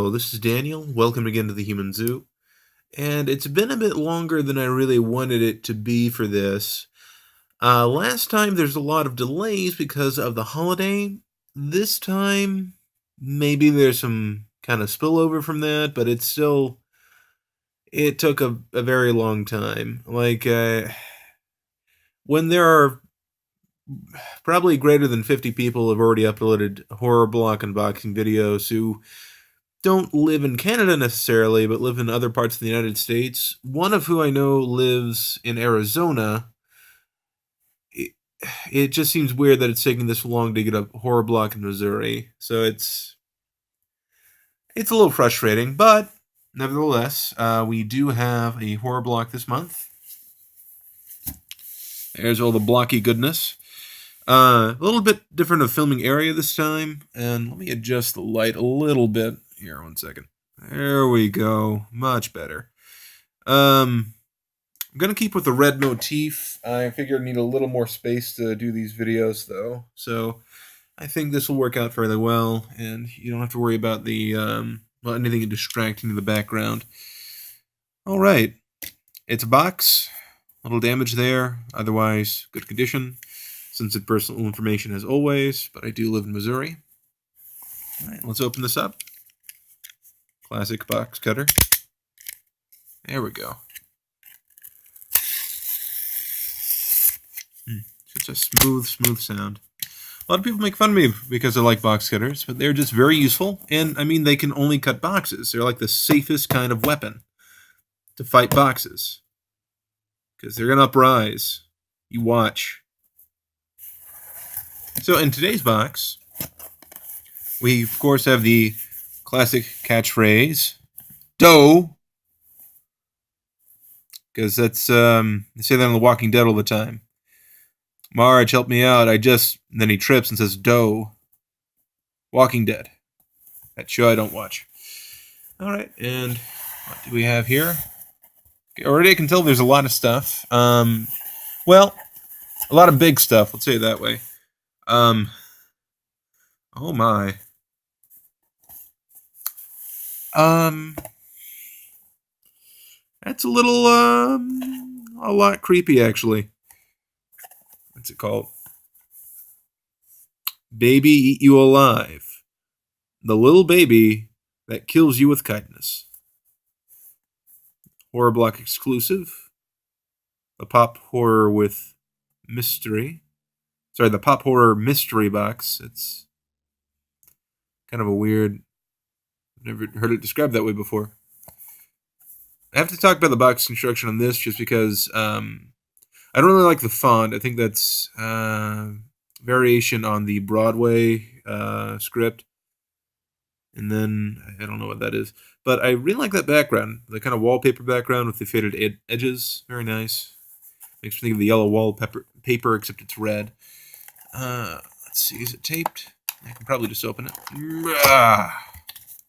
Hello, this is Daniel. Welcome again to the Human Zoo. And it's been a bit longer than I really wanted it to be for this. Last time there's a lot of delays because of the holiday. This time, maybe there's some kind of spillover from that, but it took a very long time. When there are probably greater than 50 people have already uploaded horror block unboxing videos who don't live in Canada necessarily, but live in other parts of the United States. One of who I know lives in Arizona. It, it just seems weird that it's taking this long to get a horror block in Missouri. So it's a little frustrating, but nevertheless, we do have a horror block this month. There's all the blocky goodness. A little bit different of filming area this time, and let me adjust the light a little bit. Here, 1 second. There we go. Much better. I'm gonna keep with the red motif. I figured I need a little more space to do these videos, though. So I think this will work out fairly well, and you don't have to worry about anything distracting in the background. All right, it's a box. Little damage there. Otherwise, good condition. Sensitive personal information as always, but I do live in Missouri. All right, let's open this up. Classic box cutter. There we go. Such a smooth sound. A lot of people make fun of me because I like box cutters, but they're just very useful. And, I mean, they can only cut boxes. They're like the safest kind of weapon to fight boxes. Because they're going to uprise. You watch. So, in today's box, we, of course, have the classic catchphrase, Doe. Because that's, they say that on The Walking Dead all the time. Marge, help me out. And then he trips and says, Doe. Walking Dead. That show I don't watch. Alright, and what do we have here? Okay, already I can tell there's a lot of stuff. Well, a lot of big stuff, let's say it that way. Oh my. That's a lot creepy, actually. What's it called? Baby Eat You Alive. The little baby that kills you with kindness. Horror block exclusive. The Pop Horror with Mystery. Sorry, the Pop Horror Mystery box. It's kind of a weird... I've never heard it described that way before. I have to talk about the box construction on this just because I don't really like the font. I think that's variation on the Broadway script. And then, I don't know what that is. But I really like that background. The kind of wallpaper background with the faded edges. Very nice. Makes me think of the yellow wallpaper, except it's red. Let's see, is it taped? I can probably just open it.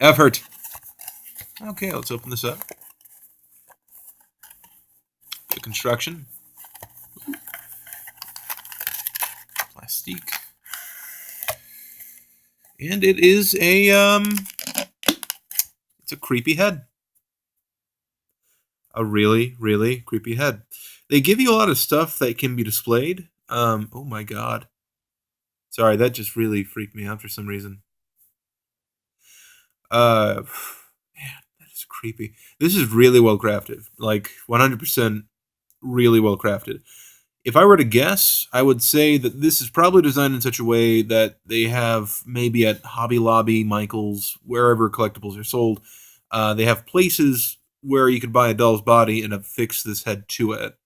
Effort. Okay, let's open this up. The construction. Plastic. And it is it's a creepy head. A really, really creepy head. They give you a lot of stuff that can be displayed. Oh my god. Sorry, that just really freaked me out for some reason. Man, that is creepy. This is really well crafted. Like, 100% really well crafted. If I were to guess, I would say that this is probably designed in such a way that they have maybe at Hobby Lobby, Michaels, wherever collectibles are sold, they have places where you could buy a doll's body and affix this head to it,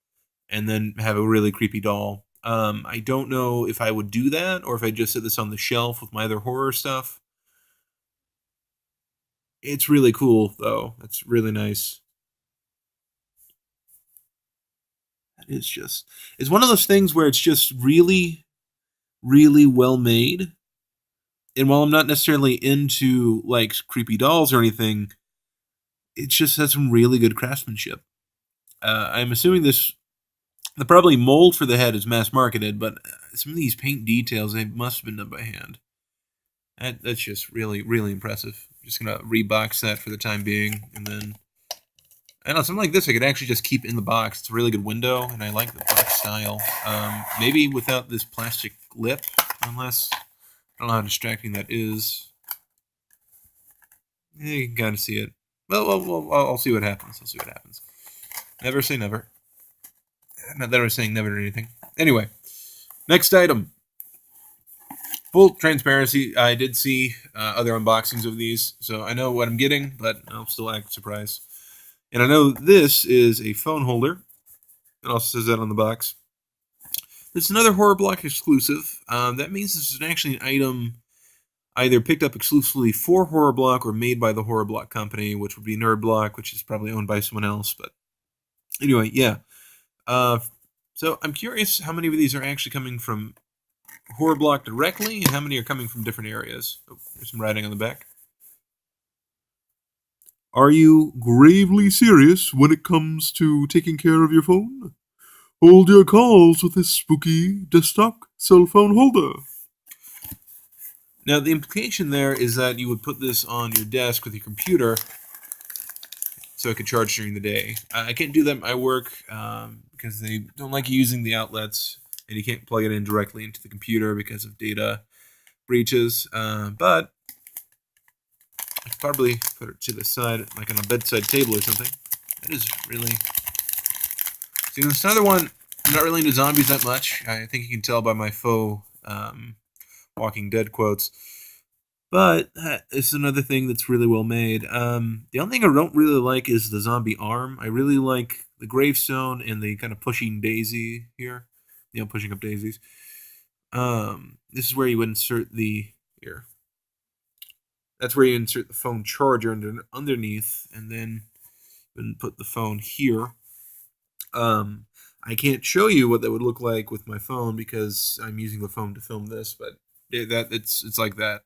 and then have a really creepy doll. I don't know if I would do that, or if I just set this on the shelf with my other horror stuff. It's really cool, though. It's really nice. It's one of those things where it's just really, really well made. And while I'm not necessarily into like creepy dolls or anything, it just has some really good craftsmanship. I'm assuming the probably mold for the head is mass marketed, but some of these paint details, they must have been done by hand. That's just really, really impressive. just gonna rebox that for the time being, and then I don't know, something like this I could actually just keep in the box. It's a really good window, and I like the box style. Maybe without this plastic lip, unless I don't know how distracting that is. You can kind of see it. Well, I'll see what happens. I'll see what happens. Never say never. Not that I was saying never or anything. Anyway, next item. Full transparency, I did see other unboxings of these, so I know what I'm getting, but I'll still act surprised. And I know this is a phone holder. It also says that on the box. This is another Horror Block exclusive. That means this is actually an item either picked up exclusively for Horror Block or made by the Horror Block company, which would be Nerd Block, which is probably owned by someone else. But anyway, yeah. So I'm curious how many of these are actually coming from Horror Block directly, and how many are coming from different areas. Oh, there's some writing on the back. Are you gravely serious when it comes to taking care of your phone? Hold your calls with this spooky desktop cell phone holder. Now, the implication there is that you would put this on your desk with your computer so it could charge during the day. I can't do that at my work because they don't like you using the outlets, and you can't plug it in directly into the computer because of data breaches. But I could probably put it to the side, like on a bedside table or something. That is really... See, this another one, I'm not really into zombies that much. I think you can tell by my faux Walking Dead quotes. But it's another thing that's really well made. The only thing I don't really like is the zombie arm. I really like the gravestone and the kind of pushing daisy here. You know, pushing up daisies. This is where you insert the... Here. That's where you insert the phone charger underneath, and then put the phone here. I can't show you what that would look like with my phone because I'm using the phone to film this, but it's like that.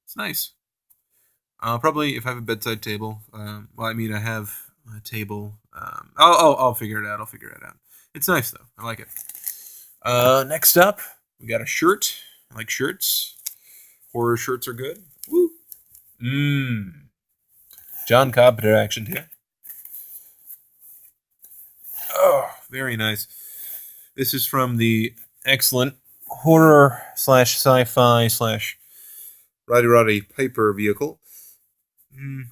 It's nice. Probably if I have a bedside table. Well, I mean, I have a table. I'll figure it out. I'll figure it out. It's nice though. I like it. Next up, we got a shirt. I like shirts. Horror shirts are good. Woo. John Carpenter action here. Oh, very nice. This is from the excellent horror / sci-fi / Roddy Piper vehicle.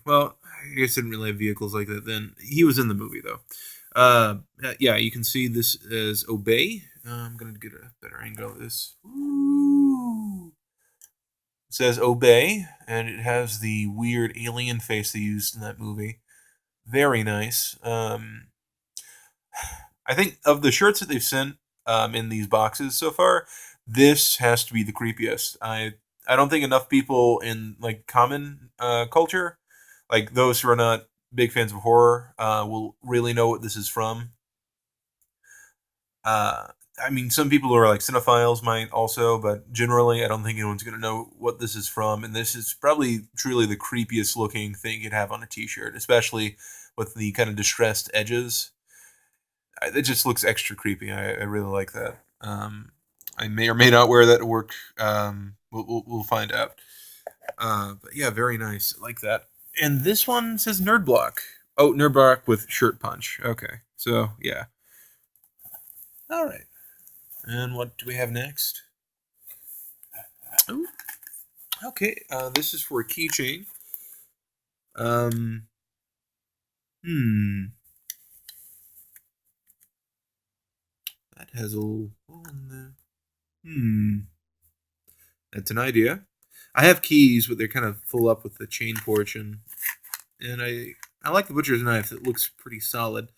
Well, I guess I didn't really have vehicles like that then. He was in the movie, though. Yeah, you can see this as Obey. I'm going to get a better angle of this. Ooh. It says Obey, and it has the weird alien face they used in that movie. Very nice. I think of the shirts that they've sent in these boxes so far, this has to be the creepiest. I don't think enough people in like common culture, like those who are not big fans of horror, will really know what this is from. I mean, some people who are like cinephiles might also, but generally, I don't think anyone's going to know what this is from. And this is probably truly the creepiest looking thing you'd have on a t-shirt, especially with the kind of distressed edges. It just looks extra creepy. I really like that. I may or may not wear that to work. We'll find out. But yeah, very nice. I like that. And this one says Nerd Block. Oh, Nerd Block with shirt punch. Okay. So, yeah. All right. And what do we have next? Oh, okay. This is for a keychain. That has a little hole in there. That's an idea. I have keys, but they're kind of full up with the chain portion. And I like the butcher's knife. It looks pretty solid.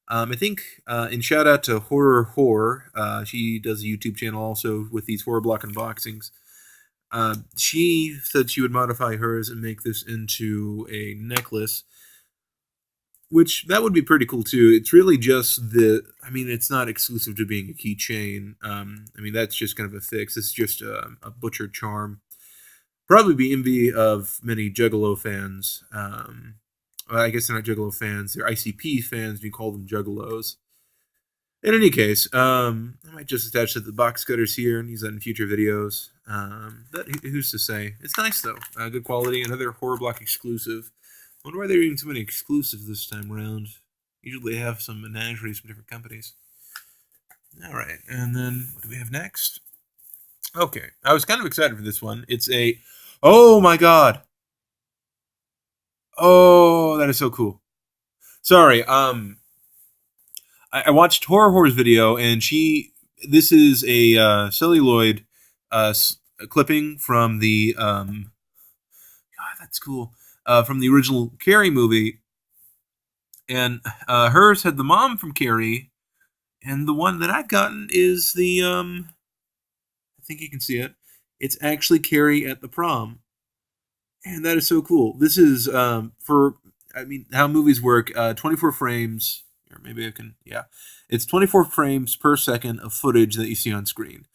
I think, and shout out to Horror. She does a YouTube channel also with these Horror Block unboxings. She said she would modify hers and make this into a necklace, which that would be pretty cool too. It's really just it's not exclusive to being a keychain. That's just kind of a fix. It's just a butcher charm. Probably be envy of many Juggalo fans. I guess they're not Juggalo fans. They're ICP fans. You call them Juggalos. In any case, I might just attach the box cutters here and use that in future videos. But who's to say? It's nice though, good quality. Another Horror Block exclusive. I wonder why they're doing so many exclusives this time around. Usually they have some menageries from different companies. All right, and then what do we have next? Okay, I was kind of excited for this one. It's a, oh my god, oh that is so cool. Sorry, I watched Horror's video, and this is a celluloid clipping from the God, that's cool, from the original Carrie movie, and hers had the mom from Carrie, and the one that I've gotten is the I think you can see it. It's actually Carrie at the prom, and that is so cool. This is I mean, how movies work. 24 frames, or maybe I can. Yeah, it's 24 frames per second of footage that you see on screen.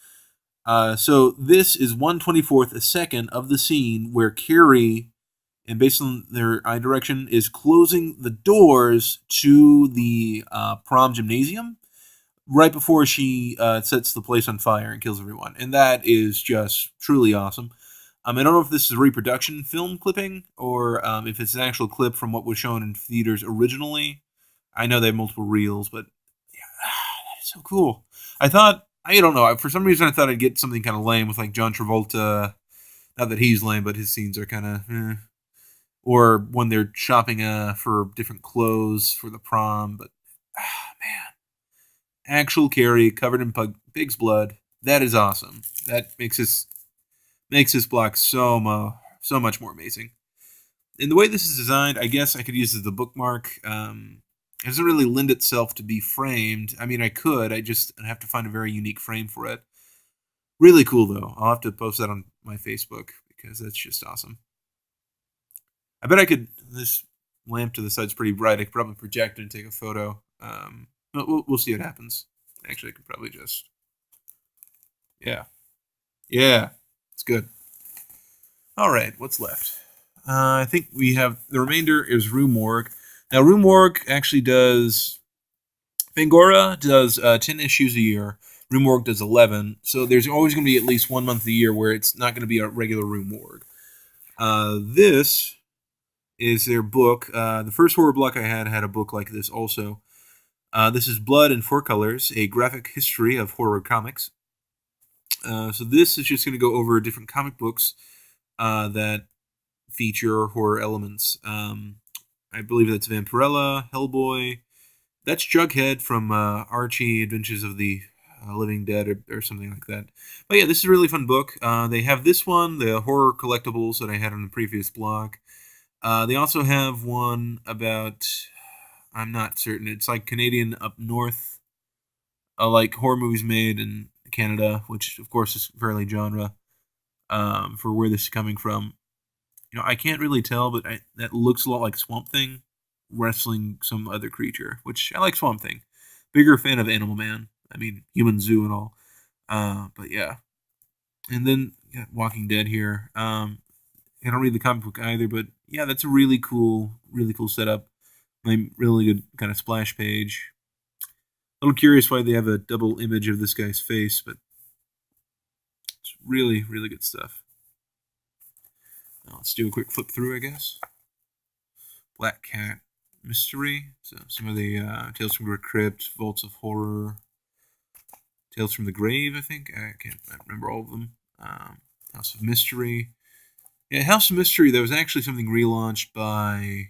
So this is 1/24th a second of the scene where Carrie, and based on their eye direction, is closing the doors to the prom gymnasium right before she sets the place on fire and kills everyone. And that is just truly awesome. I don't know if this is a reproduction film clipping or if it's an actual clip from what was shown in theaters originally. I know they have multiple reels, but yeah, that is so cool. I don't know, for some reason I thought I'd get something kind of lame with like John Travolta. Not that he's lame, but his scenes are kind of or when they're shopping for different clothes for the prom. But man, actual Carrie covered in pig's blood. That is awesome. That makes this block so much more amazing. And the way this is designed, I guess I could use it as a bookmark. It doesn't really lend itself to be framed. I mean, I could. I'd have to find a very unique frame for it. Really cool, though. I'll have to post that on my Facebook because that's just awesome. I bet I could. This lamp to the side's pretty bright. I could probably project it and take a photo. But we'll see what happens. Actually, I could probably just. Yeah. Yeah. It's good. All right. What's left? I think we have the remainder is Rue Morgue. Now, Rue Morgue actually does. Fangoria does 10 issues a year. Rue Morgue does 11. So there's always going to be at least 1 month a year where it's not going to be a regular Rue Morgue. This is their book. The first horror block I had a book like this also. This is Blood in Four Colors, a graphic history of horror comics. So this is just going to go over different comic books that feature horror elements. I believe that's Vampirella, Hellboy. That's Jughead from Archie Adventures of the Living Dead or something like that. But yeah, this is a really fun book. They have this one, the horror collectibles that I had on the previous blog. They also have one about, I'm not certain, it's like Canadian up north, like horror movies made in Canada, which of course is fairly genre for where this is coming from. I can't really tell, but that looks a lot like Swamp Thing wrestling some other creature, which I like Swamp Thing. Bigger fan of Animal Man. I mean, Human Zoo and all. But yeah. And then Walking Dead here. I don't read the comic book either, but yeah, that's a really cool setup. Really good kind of splash page. A little curious why they have a double image of this guy's face, but it's really good stuff. Now let's do a quick flip through, I guess. Black Cat Mystery. So some of the Tales from the Crypt, Vaults of Horror, Tales from the Grave, I think. I can't remember all of them. House of Mystery. Yeah, House of Mystery, that was actually something relaunched by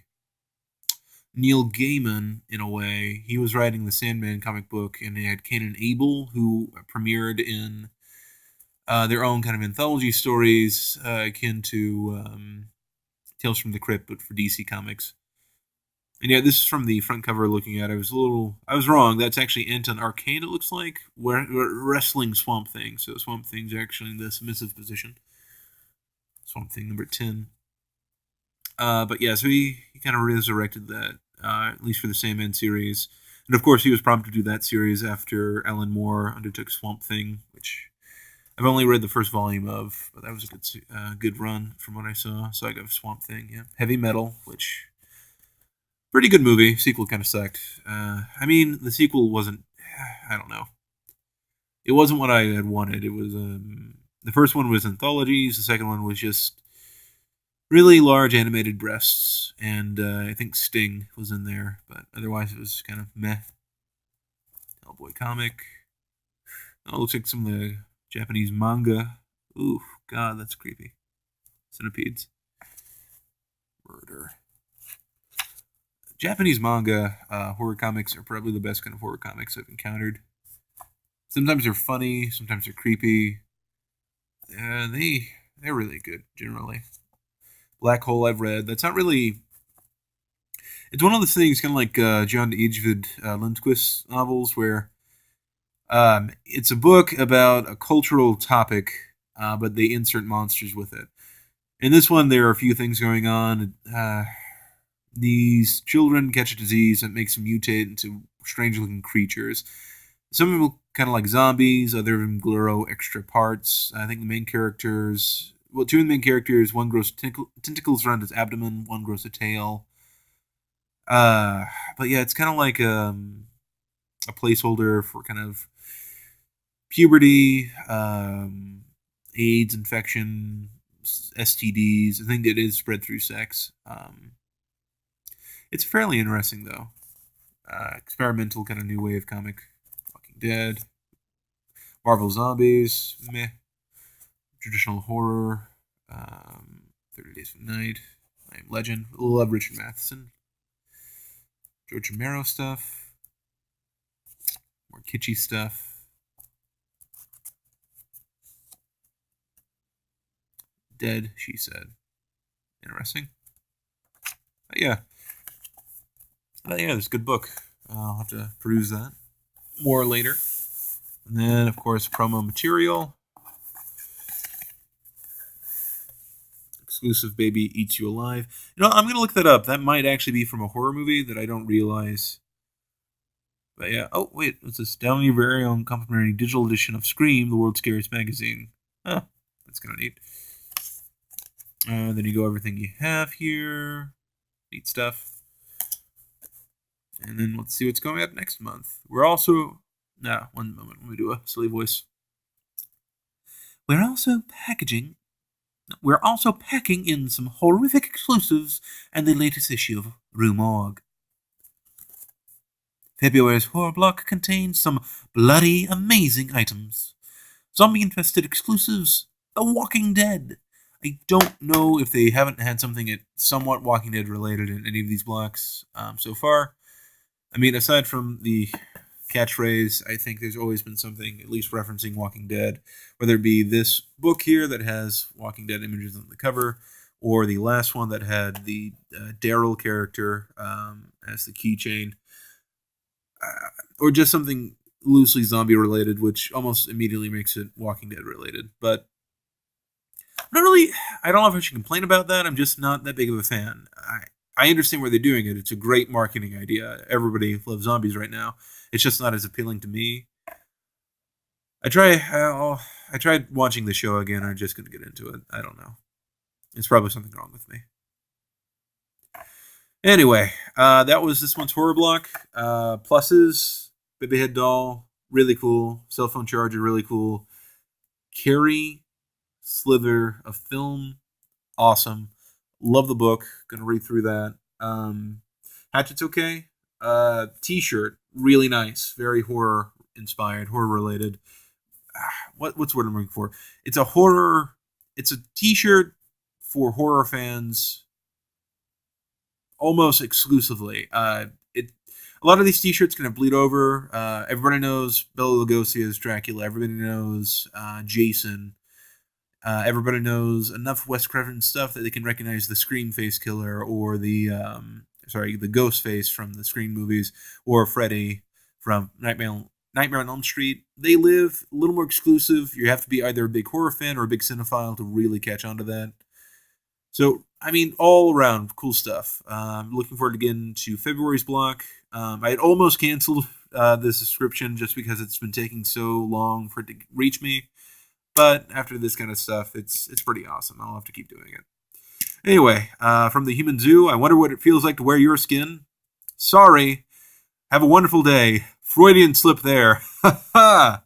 Neil Gaiman, in a way. He was writing the Sandman comic book, and they had Cain and Abel, who premiered in their own kind of anthology stories akin to Tales from the Crypt, but for DC Comics. And yeah, this is from the front cover looking at it. I was wrong. That's actually Anton Arcane, it looks like. We're wrestling Swamp Thing. So Swamp Thing's actually in the submissive position. Swamp Thing number 10. But yeah, so he kind of resurrected that, at least for the Sandman series. And of course, he was prompted to do that series after Alan Moore undertook Swamp Thing, which I've only read the first volume of, but that was a good run from what I saw. So I got Swamp Thing, yeah. Heavy Metal, which pretty good movie. Sequel kind of sucked. I mean, the sequel wasn't I don't know. It wasn't what I had wanted. It was the first one was anthologies. The second one was just really large animated breasts, and I think Sting was in there, but otherwise it was kind of meh. Hellboy comic. Oh, looks like some of the Japanese manga. Ooh, God, that's creepy. Centipedes. Murder. Japanese manga horror comics are probably the best kind of horror comics I've encountered. Sometimes they're funny, sometimes they're creepy. They're really good generally. Black Hole I've read. That's not really. It's one of those things, kind of like John Ajvid Lindquist novels, where it's a book about a cultural topic, but they insert monsters with it. In this one, there are a few things going on. These children catch a disease that makes them mutate into strange-looking creatures. Some of them kind of like zombies, other of them grow extra parts. I think the main characters, well, two of the main characters, one grows tentacles around his abdomen, one grows a tail. But yeah, it's kind of like a placeholder for kind of puberty, AIDS infection, STDs. I think it is spread through sex. It's fairly interesting though. Experimental kind of new way of comic. Walking Dead, Marvel Zombies, meh. Traditional horror, 30 Days of Night, I Am Legend. Love Richard Matheson. George Romero stuff. More kitschy stuff. Dead, she said. Interesting. But yeah. It's a good book. I'll have to peruse that more later. And then, of course, promo material. Exclusive Baby Eats You Alive. You know, I'm going to look that up. That might actually be from a horror movie that I don't realize. But yeah. Oh, wait. What's this? Download your very own complimentary digital edition of Scream, the world's scariest magazine. Huh. That's kind of neat. Then you go everything you have here. Neat stuff. And then let's see what's coming up next month. We're also... No, one moment. Let me do a silly voice. We're also packing in some horrific exclusives and the latest issue of Rue Morgue. February's horror block contains some bloody, amazing items. Zombie-infested exclusives, The Walking Dead. I don't know if they haven't had something somewhat Walking Dead related in any of these blocks so far. I mean, aside from the catchphrase, I think there's always been something at least referencing Walking Dead, whether it be this book here that has Walking Dead images on the cover, or the last one that had the Daryl character as the keychain, or just something loosely zombie related, which almost immediately makes it Walking Dead related. But I don't know if I should complain about that. I'm just not that big of a fan. I understand where they're doing it. It's a great marketing idea. Everybody loves zombies right now. It's just not as appealing to me. I tried watching the show again. I'm just going to get into it. I don't know. It's probably something wrong with me. Anyway, that was this month's horror block. Pluses, Baby Head Doll, really cool. Cell phone charger, really cool. Carrie, Slither, a film, awesome. Love the book. Gonna read through that. Hatchet's okay. T-shirt, really nice. Very horror inspired, horror related. What's the word I'm looking for? It's a T-shirt for horror fans, almost exclusively. A lot of these T-shirts kind of bleed over. Everybody knows Bela Lugosi as Dracula. Everybody knows Jason. Everybody knows enough Wes Craven stuff that they can recognize the Scream face killer or the ghost face from the Scream movies, or Freddy from Nightmare on Elm Street. They live a little more exclusive. You have to be either a big horror fan or a big cinephile to really catch on to that. So, I mean, all around, cool stuff. Looking forward to getting to February's block. I had almost canceled this subscription just because it's been taking so long for it to reach me. But after this kind of stuff, it's pretty awesome. I'll have to keep doing it. Anyway, from the Human Zoo, I wonder what it feels like to wear your skin. Sorry. Have a wonderful day. Freudian slip there. Ha ha!